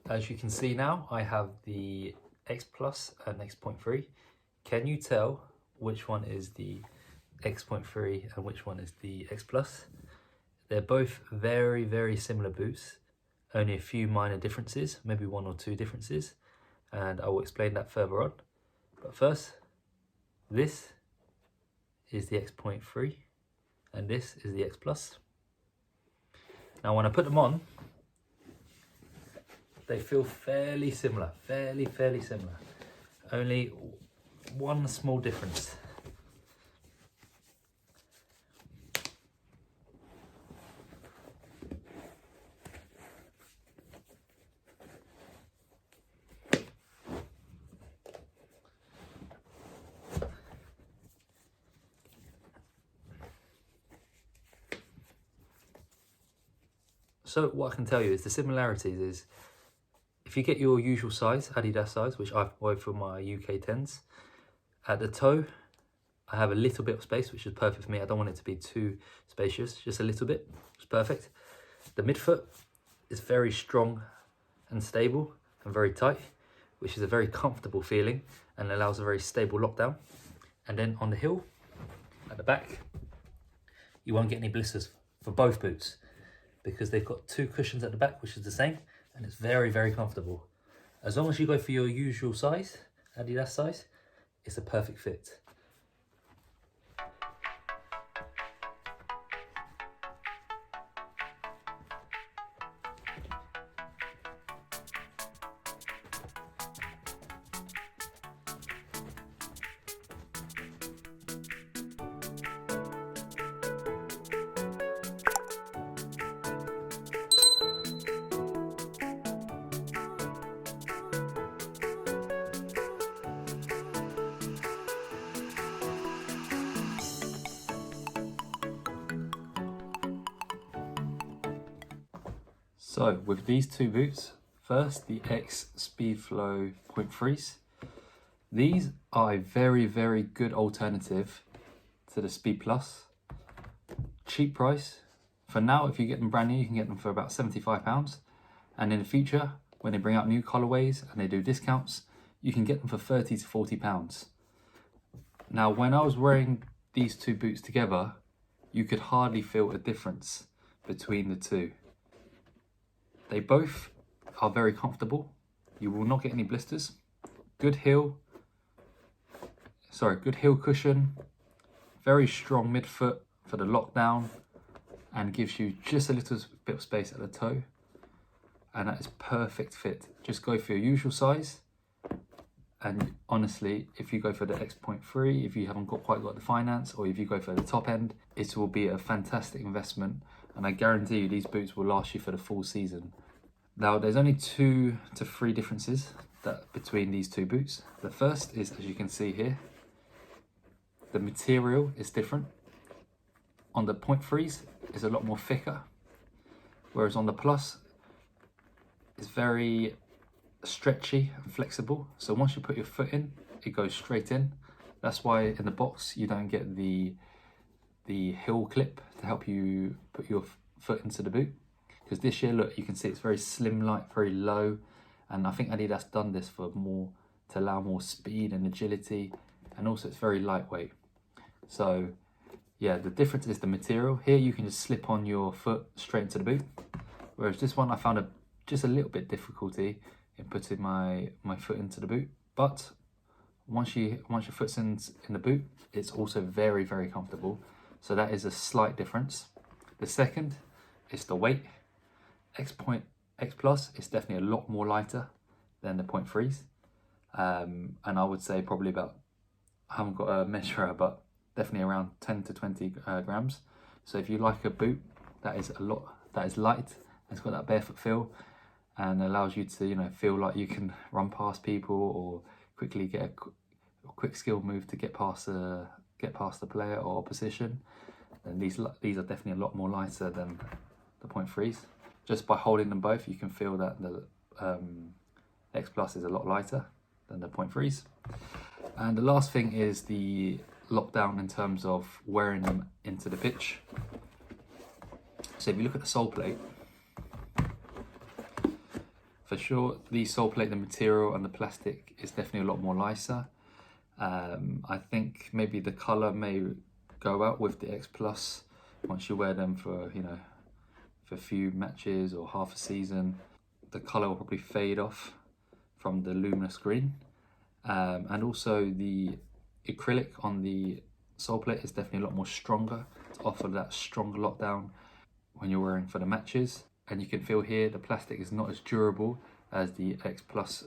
As you can see now, I have the X Plus and X.3. Can you tell which one is the X.3 and which one is the X Plus? They're both very, very similar boots, only a few minor differences, maybe one or two differences, and I will explain that further on. But first, this is the X.3 and this is the X Plus. Now when I put them on, they feel fairly similar, fairly similar. Only one small difference. So what I can tell you is the similarities is, if you get your usual size, Adidas size, which I've bought for my UK 10s, at the toe, I have a little bit of space, which is perfect for me. I don't want it to be too spacious, just a little bit, it's perfect. The midfoot is very strong and stable and very tight, which is a very comfortable feeling and allows a very stable lockdown. And then on the heel, at the back, you won't get any blisters for both boots because they've got two cushions at the back, which is the same, and it's very comfortable. As long as you go for your usual size, Adidas size, it's a perfect fit. So with these two boots, first the X Speedflow 0.3s. These are a very good alternative to the Speed Plus. Cheap price. For now, if you get them brand new, you can get them for about £75. And in the future, when they bring out new colorways and they do discounts, you can get them for £30 to £40. Now, when I was wearing these two boots together, you could hardly feel a difference between the two. They both are very comfortable. You will not get any blisters. Good heel cushion, very strong midfoot for the lockdown, and gives you just a little bit of space at the toe. And that is perfect fit. Just go for your usual size. And honestly, if you go for the X.3, if you haven't quite got the finance, or if you go for the top end, it will be a fantastic investment. And I guarantee you these boots will last you for the full season. Now, there's only 2 to 3 differences between these two boots. The first is, as you can see here, the material is different. On the 0.3s, it's a lot more thicker, whereas on the Plus, it's very stretchy and flexible. So once you put your foot in, it goes straight in. That's why in the box you don't get the heel clip to help you put your foot into the boot. Because this year, look, you can see it's very slim, light, very low, and I think Adidas done this to allow more speed and agility, and also it's very lightweight. So yeah, the difference is the material. Here you can just slip on your foot straight into the boot, whereas this one I found just a little bit difficulty in putting my foot into the boot. But once your foot's in the boot, it's also very comfortable. So that is a slight difference. The second is the weight. X Plus is definitely a lot more lighter than the 0.3s, and I would say probably about, I haven't got a measure, but definitely around 10 to 20 grams. So if you like a boot that is light, it's got that barefoot feel, and allows you to feel like you can run past people or quickly get a quick skill move to get past the player or opposition, then these are definitely a lot more lighter than the 0.3s. Just by holding them both, you can feel that the X Plus is a lot lighter than the 0.3s. And the last thing is the lockdown in terms of wearing them into the pitch. So if you look at the sole plate, For sure, the sole plate, the material and the plastic is definitely a lot more nicer. I think maybe the color may go out with the X Plus once you wear them for, you know, for a few matches or half a season. The color will probably fade off from the luminous green. And also the acrylic on the sole plate is definitely a lot more stronger to offer that stronger lockdown when you're wearing for the matches. And you can feel here the plastic is not as durable as the X Plus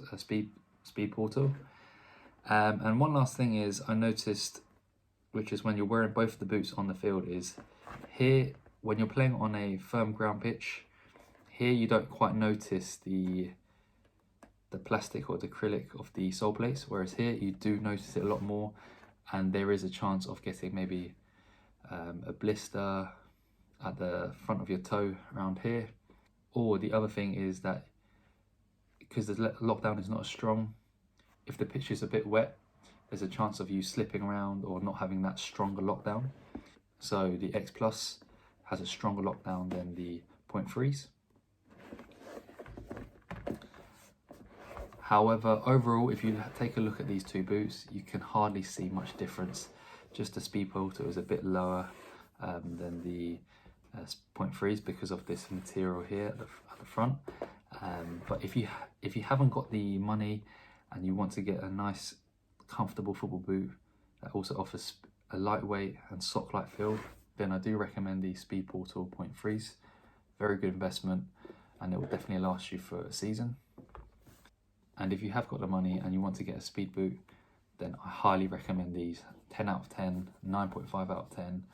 Speedportal. And one last thing is I noticed, which is when you're wearing both of the boots on the field, is here when you're playing on a firm ground pitch, here you don't quite notice the plastic or the acrylic of the sole plates, whereas here you do notice it a lot more, and there is a chance of getting maybe a blister at the front of your toe around here. Or the other thing is that because the lockdown is not as strong, if the pitch is a bit wet, there's a chance of you slipping around or not having that stronger lockdown. So the X Plus has a stronger lockdown than the 0.3s. However, overall, if you take a look at these two boots, you can hardly see much difference. Just the Speedportal is a bit lower than the 0.3s because of this material here at the front. But if you haven't got the money and you want to get a nice, comfortable football boot that also offers a lightweight and sock-like feel, then I do recommend the Speedportal 0.3s. Very good investment, and it will definitely last you for a season. And if you have got the money and you want to get a speed boot, then I highly recommend these. 10 out of 10, 9.5 out of 10.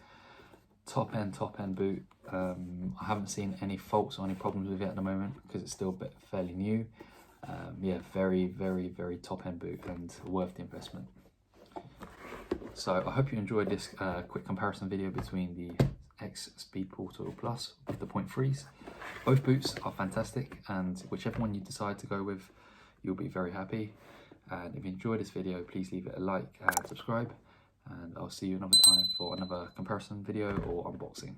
Top end boot. I haven't seen any faults or any problems with it at the moment because it's still fairly new. Yeah, very top end boot and worth the investment. So I hope you enjoyed this quick comparison video between the X Speedportal Plus with the 0.3s. Both boots are fantastic, and whichever one you decide to go with, you'll be very happy. And if you enjoyed this video, please leave it a like and subscribe, and I'll see you another time for another comparison video or unboxing.